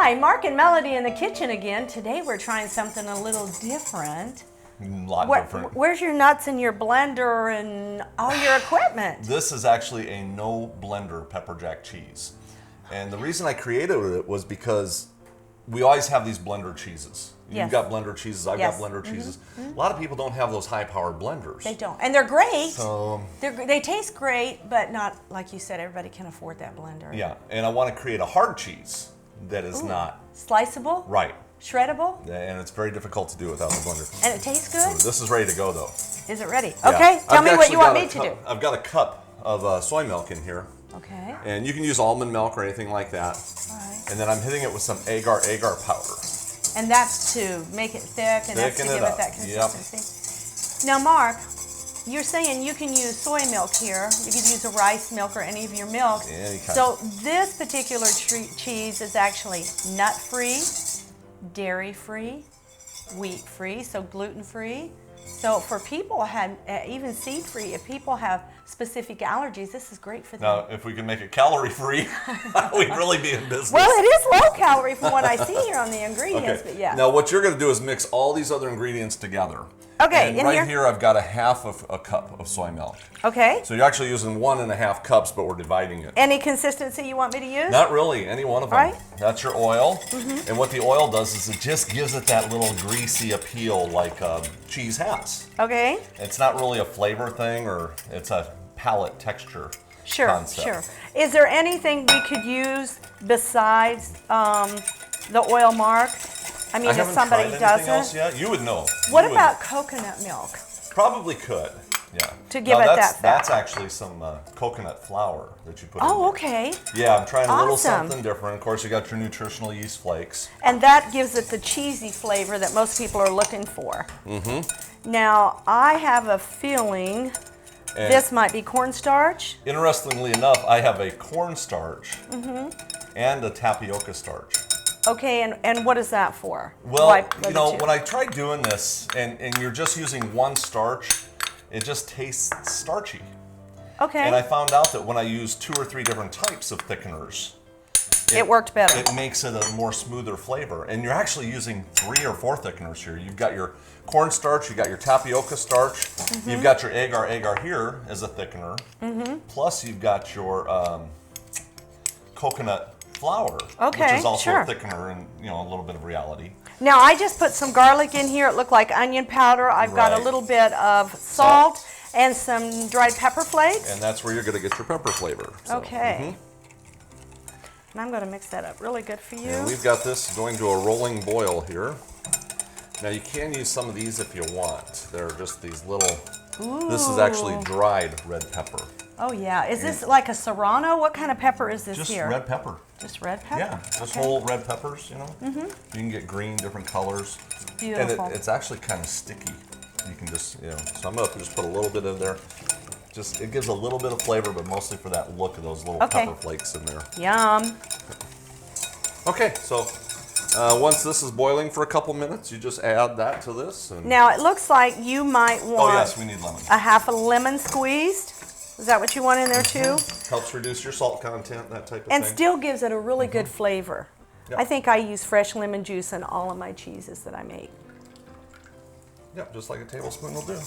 Hi, Mark and Melody in the kitchen again. Today we're trying something a little different. Different. Where's your nuts and your blender and all your equipment? This is actually a no blender pepper jack cheese. And the reason I created it was because we always have these blender cheeses. Yes. You've got blender cheeses, I've Yes. got blender cheeses. A lot of people don't have those high-powered blenders. They don't. And they're great. So, They taste great, but not, like you said, everybody can afford that blender. yeah, and I want to create a hard cheese that is not Sliceable? right. Shreddable? And it's very difficult to do without the blender. And it tastes good? So this is ready to go, though. Is it ready? Yeah. Okay, tell I've me what actually you want got me to do. I've got a cup of soy milk in here. Okay. And you can use almond milk or anything like that. All right. And then I'm hitting it with some agar powder. And that's to make it thick and that's to Thicken it give it up. that Yep. consistency. Now, Mark, you're saying you can use soy milk here. You could use a rice milk or any of your milks. Any kind. So this particular cheese is actually nut-free, dairy-free, wheat-free, so gluten-free. So for people even seed-free, if people have specific allergies, this is great for them. Now, if we can make it calorie-free, we'd really be in business. Well, it is low calorie from what I see here on the ingredients, Okay. but yeah. Now, what you're going to do is mix all these other ingredients together. Okay, and in right here? here, I've got a half of a cup of soy milk. Okay. So you're actually using 1.5 cups, but we're dividing it. Any consistency you want me to use? Not really, any one of them. Right. That's your oil. And what the oil does is it just gives it that little greasy appeal like cheese has. Okay. It's not really a flavor thing, or it's a palate texture concept. Sure. Is there anything we could use besides the oil, Mark? I mean, I if haven't somebody tried anything else doesn't. yet. You would know. What You would about coconut milk? Probably could, yeah. To give Now, it that's, that fat. That's actually some coconut flour that you put in Oh, there. okay. Yeah, I'm trying a little Awesome. something different. Of course, you got your nutritional yeast flakes. And that gives it the cheesy flavor that most people are looking for. Now, I have a feeling And this might be cornstarch. interestingly enough, I have a cornstarch and a tapioca starch. Okay, and what is that for? Well, Why put you know, the two? when I tried doing this and you're just using one starch, it just tastes starchy. Okay, And I found out that when I use 2 or 3 different types of thickeners, it worked better. It makes it a more smoother flavor. And you're actually using 3 or 4 thickeners here. You've got your cornstarch, you've got your tapioca starch, you've got your agar here as a thickener, plus you've got your coconut flour, Okay, which is also sure. a thickener and, you know, a little bit of reality. Now, I just put some garlic in here. It looked like onion powder. I've got a Right. little bit of salt and some dried pepper flakes. And that's where you're going to get your pepper flavor. So, Okay. And I'm going to mix that up really good for you. And we've got this going to a rolling boil here. Now you can use some of these if you want. They're just these little, this is actually Ooh. dried red pepper. Oh, yeah. Is this like a serrano? What kind of pepper is this Just here? red pepper. Just red pepper? Yeah, just Okay. whole red peppers, you know. You can get green, different colors. Beautiful. And it's actually kind of sticky. You can just, you know, so I'm going to just put a little bit in there. Just, it gives a little bit of flavor, but mostly for that look of those little Okay. pepper flakes in there. Yum. Okay, so once this is boiling for a couple minutes, you just add that to this. And, Now, it looks like you might oh want yes, we need lemon. a half a lemon squeezed. Is that what you want in there too? Helps reduce your salt content, that type of And thing. still gives it a really good flavor. Yep. I think I use fresh lemon juice in all of my cheeses that I make. Yep, just like a tablespoon will do.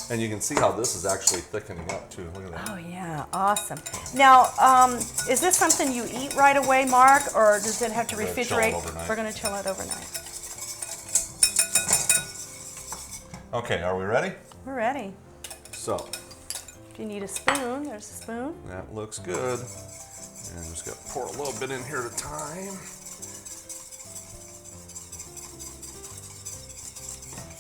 And you can see how this is actually thickening up too. Look at that. Oh yeah, awesome. Now, is this something you eat right away, Mark, or does it have to We're gonna chill refrigerate? it overnight. We're going to chill it overnight. Okay, are we ready? We're ready. So, Do you need a spoon? There's a spoon. that looks good. And I'm just gonna pour a little bit in here at a time.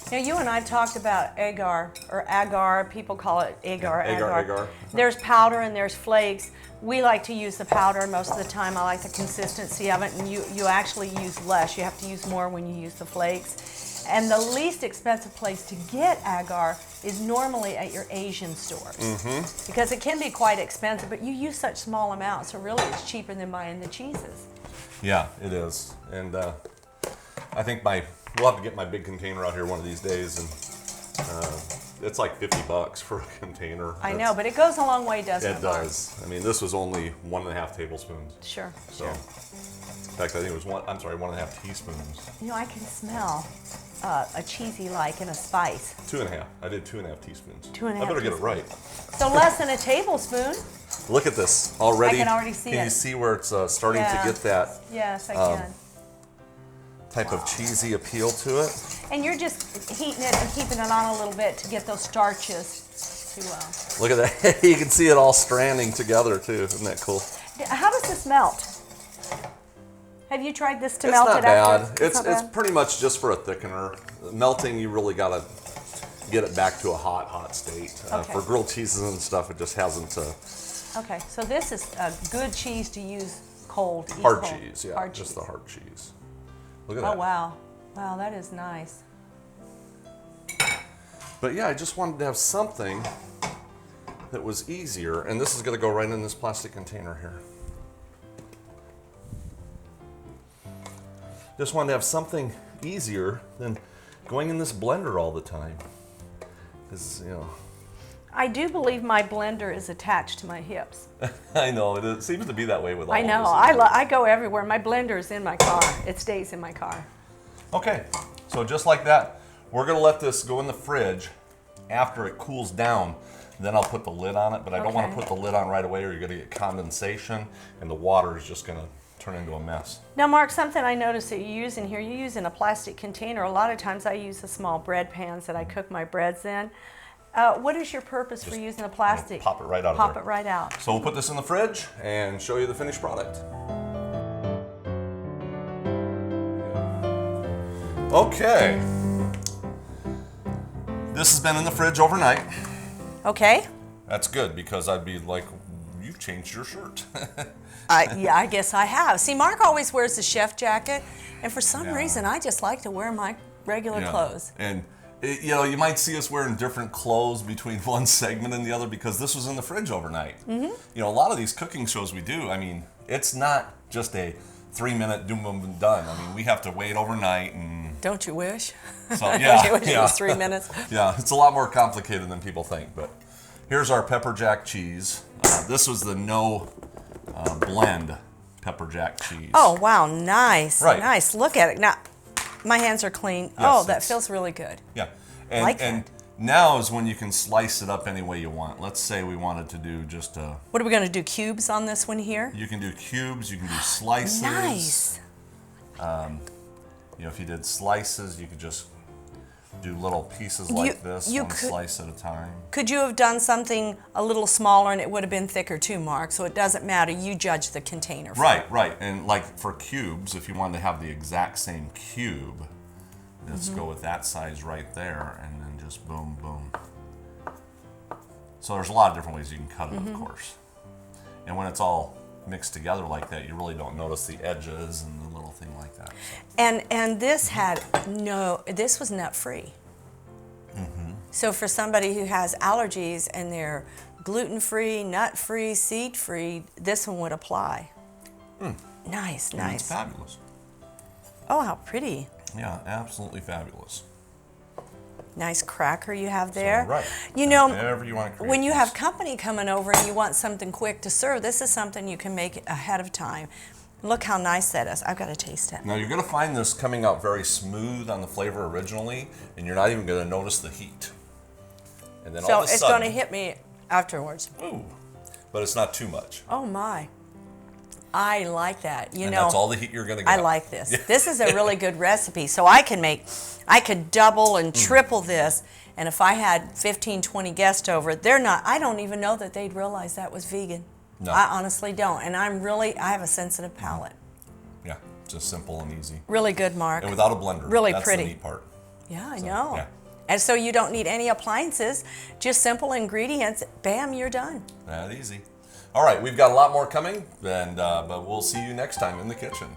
Now, you and I talked about agar, or agar. People call it agar. Agar. There's powder and there's flakes. We like to use the powder most of the time. I like the consistency of it, and you actually use less. You have to use more when you use the flakes. And the least expensive place to get agar is normally at your Asian stores. Because it can be quite expensive, but you use such small amounts, so really it's cheaper than buying the cheeses. Yeah, it is. And I think we'll have to get my big container out here one of these days and it's like $50 for a container. I know, but it goes a long way, doesn't it? It does. I mean, this was only 1.5 tablespoons. Sure. So, in fact, I think it was 1.5 teaspoons. You know, I can smell a cheesy like and a spice. 2.5. I did 2.5 teaspoons. 2.5 I better get it right. So less than a tablespoon. Look at this already. I can already see it. Can you see where it's starting to get that Yes, I can. type of cheesy appeal to it? And you're just heating it and keeping it on a little bit to get those starches to. Look at that. You can see it all stranding together too. Isn't that cool? How does this melt? Have you tried this to It's melt not it bad. after? It's not bad? it's pretty much just for a thickener. Melting, you really gotta get it back to a hot state. Okay. For grilled cheeses and stuff, it just hasn't. Okay, so this is a good cheese to use cold. eat Hard cold. cheese, yeah, Hard just cheese. the hard cheese. Look at Oh that. wow, wow, that is nice. But yeah, I just wanted to have something that was easier, and this is going to go right in this plastic container here. Just wanted to have something easier than going in this blender all the time. Because, you know, I do believe my blender is attached to my hips. I know, it seems to be that way with all I of know, this. I go everywhere. My blender is in my car. It stays in my car. Okay, so just like that, we're going to let this go in the fridge after it cools down. Then I'll put the lid on it, but I don't want to Okay. put the lid on right away or you're going to get condensation and the water is just going to turn into a mess. Now, Mark, something I noticed that you use in here, you use in a plastic container. A lot of times I use the small bread pans that I cook my breads in. What is your purpose for using a plastic? Pop it right out of Pop there. it right out. So we'll put this in the fridge and show you the finished product. Okay. This has been in the fridge overnight. Okay. That's good because I'd be like, you've changed your shirt. Yeah, I guess I have. See, Mark always wears the chef jacket, and for some Yeah. reason, I just like to wear my regular Yeah. clothes. And you know, you might see us wearing different clothes between one segment and the other because this was in the fridge overnight. You know, a lot of these cooking shows we do, I mean, it's not just a 3-minute doom boom done. I mean, we have to wait overnight and Don't you wish? so Don't you yeah, wish it yeah. was 3 minutes? Yeah, it's a lot more complicated than people think. But here's our pepper jack cheese. This was the no blend pepper jack cheese. Oh, wow, nice. Right. Nice. Look at it. Now, my hands are clean. That it's- feels really good. Yeah, and, Like and that. now is when you can slice it up any way you want. Let's say we wanted to do just a. What are we going to do? Cubes on this one here? You can do cubes. You can do slices. Nice. You know, if you did slices, you could just do little pieces like this, you one could- slice at a time. Could you have done something a little smaller and it would have been thicker too, Mark? So it doesn't matter. You judge the container. Right. And like for cubes, if you wanted to have the exact same cube, let's go with that size right there, and then just boom, boom. So there's a lot of different ways you can cut it, of course. And when it's all mixed together like that, you really don't notice the edges and the little thing like that. And this this was nut free. So for somebody who has allergies and they're gluten free, nut free, seed free, this one would apply. Nice, And it's nice. fabulous. Oh, how pretty. Yeah, absolutely fabulous. Nice cracker you have there. So, right. You know, Whatever you want to create. when you have company coming over and you want something quick to serve, this is something you can make ahead of time. Look how nice that is. I've got to taste it. Now you're going to find this coming out very smooth on the flavor originally, and you're not even going to notice the heat. And then all So of a it's sudden, going to hit me afterwards. ooh, but it's not too much. Oh my. I like that. You And know, that's all the heat you're going to get. I like this. This is a really good recipe. So I could double and triple this. And if I had 15, 20 guests over, I don't even know that they'd realize that was vegan. No. I honestly don't. And I have a sensitive palate. Yeah, just simple and easy. Really good, Mark. And without a blender. Really That's pretty. the neat part. Yeah, I know. yeah. And so you don't need any appliances, just simple ingredients. Bam, you're done. That easy. All right, we've got a lot more coming, and but we'll see you next time in the kitchen.